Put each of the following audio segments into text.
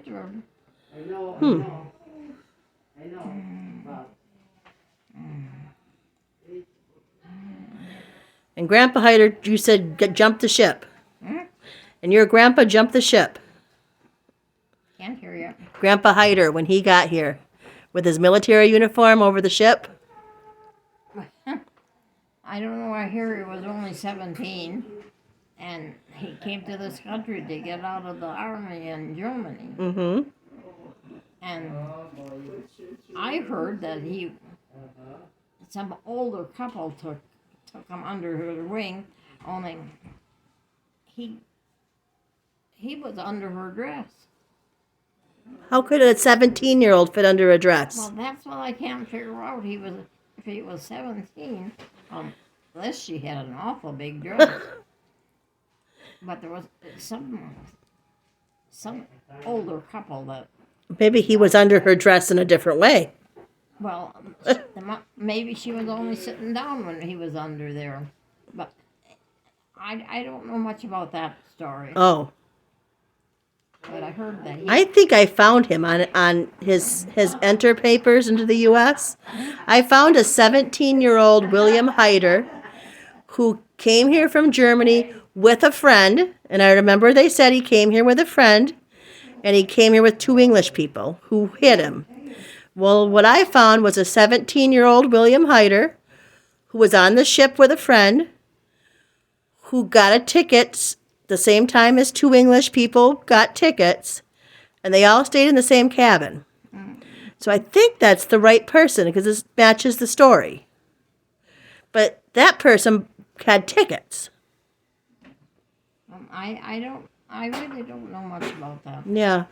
Richard. And Grandpa Hyder, you said jump the ship. And your grandpa jumped the ship. Can't hear you. Grandpa Hyder, when he got here, with his military uniform over the ship. I don't know. I hear he was only 17, and he came to this country to get out of the army in Germany. Mm-hmm. And I heard that some older couple took him under her wing, only he was under her dress. How could a 17-year-old fit under a dress? Well, that's what I can't figure out. If he was 17, unless she had an awful big dress. But there was some older couple that, Maybe he was under her dress in a different way. well, maybe she was only sitting down when he was under there. But I don't know much about that story. Oh. But I heard that I think I found him on his enter papers into the U.S. I found a 17-year-old William Hyder who came here from Germany with a friend. And I remember they said he came here with a friend. And he came here with 2 English people who hid him. Well, what I found was a 17-year-old William Hyder who was on the ship with a friend who got a ticket the same time as 2 English people got tickets, and they all stayed in the same cabin. So I think that's the right person because this matches the story. But that person had tickets. I really don't know much about that. Yeah.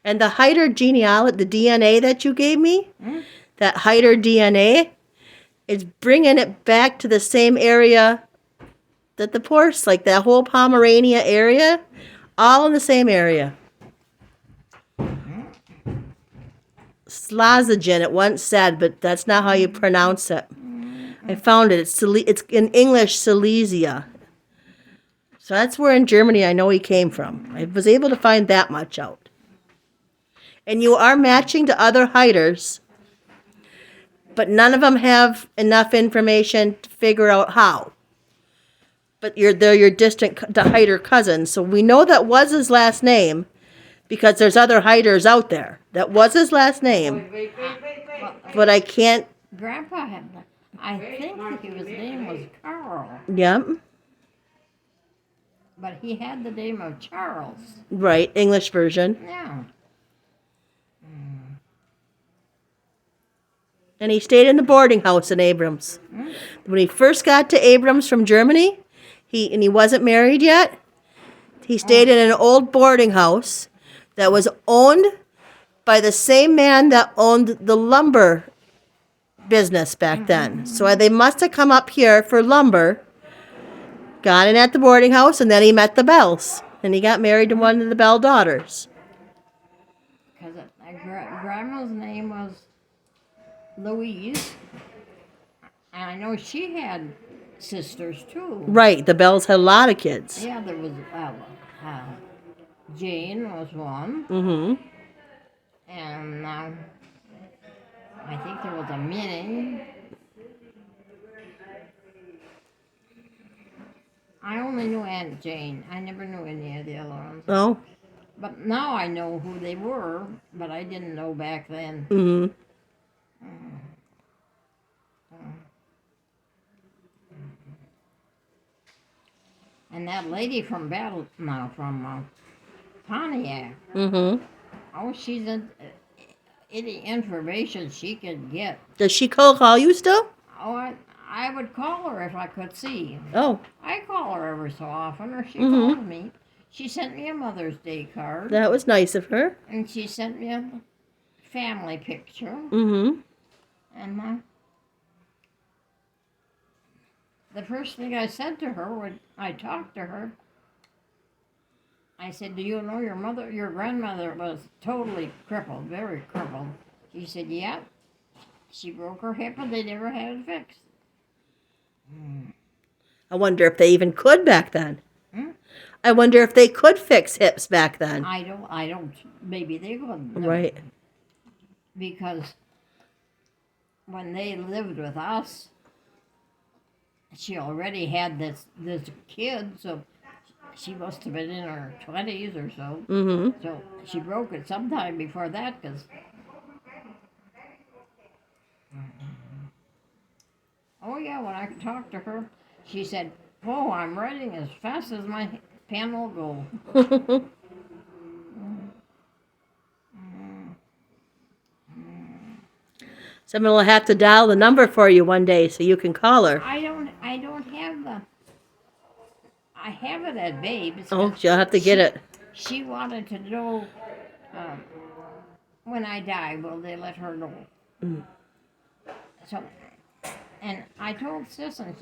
And the Hyder genealogy, the DNA that you gave me, that Hyder DNA, is bringing it back to the same area that the Porsche, like that whole Pomerania area, all in the same area. Slazagen, it once said, but that's not how you pronounce it. I found it. It's in English, Silesia. So that's where in Germany I know he came from. I was able to find that much out. And you are matching to other Hyders, but none of them have enough information to figure out how. But they're your distant Hyder cousins, so we know that was his last name because there's other Hyders out there. That was his last name, but I can't. Grandpa had, I think his name was Carl, Yep. but he had the name of Charles. Right, English version. Yeah. And he stayed in the boarding house in Abrams. When he first got to Abrams from Germany, he wasn't married yet. He stayed in an old boarding house that was owned by the same man that owned the lumber business back then. So they must have come up here for lumber, got in at the boarding house, and then he met the Bells. And he got married to one of the Bell daughters. Because Grandma's name was Louise, and I know she had sisters too. Right, the Bells had a lot of kids. Yeah, there was Jane was one, Mm-hmm. and I think there was a Minnie. I only knew Aunt Jane. I never knew any of the other ones. Oh. But now I know who they were, but I didn't know back then. Mm-hmm. And that lady from Pontiac. Mm-hmm. Oh, she's any information she could get. Does she call you still? Oh, I would call her if I could see. Oh, I call her every so often, or she Mhm. calls me. She sent me a Mother's Day card, that was nice of her. and she sent me a family picture, Mm-hmm. and the first thing I said to her when I talked to her, I said, "Do you know your grandmother was totally crippled, very crippled?" She said, "Yeah, she broke her hip and they never had it fixed." I wonder if they even could back then. I wonder if they could fix hips back then. I don't, maybe they could. No, Right. because when they lived with us, she already had this kid, so she must have been in her 20s or so. Mm-hmm. So she broke it sometime before that, because oh yeah, when I talked to her, she said, "Oh, I'm writing as fast as my pen will go." Someone will have to dial the number for you one day so you can call her. I don't have the. I have it at Babe's. Oh, you'll have to get it. She wanted to know when I die, will they let her know? So, and I told Sis, and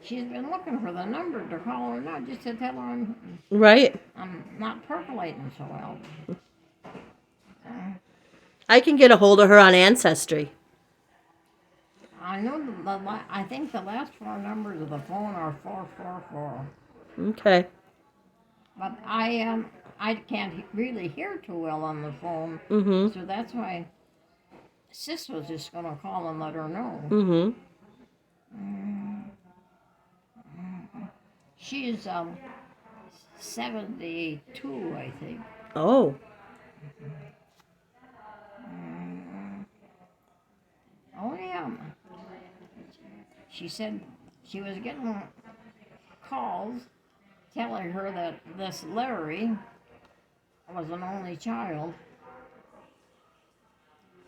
she's been looking for the number to call her now, just to tell her Right. I'm not percolating so well. I can get a hold of her on Ancestry. I know I think the last four numbers of the phone are 444. Okay. But I can't really hear too well on the phone, Mm-hmm. so that's why Sis was just gonna call and let her know. Mm-hmm. She's 72, I think. Oh. Oh yeah. She said she was getting calls telling her that this Larry was an only child.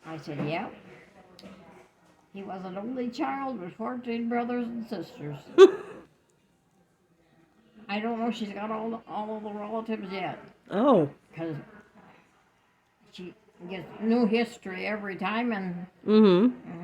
I said, "Yep." He was an only child with 14 brothers and sisters. I don't know if she's got all of the relatives yet, Oh. because she gets new history every time, and Mm-hmm.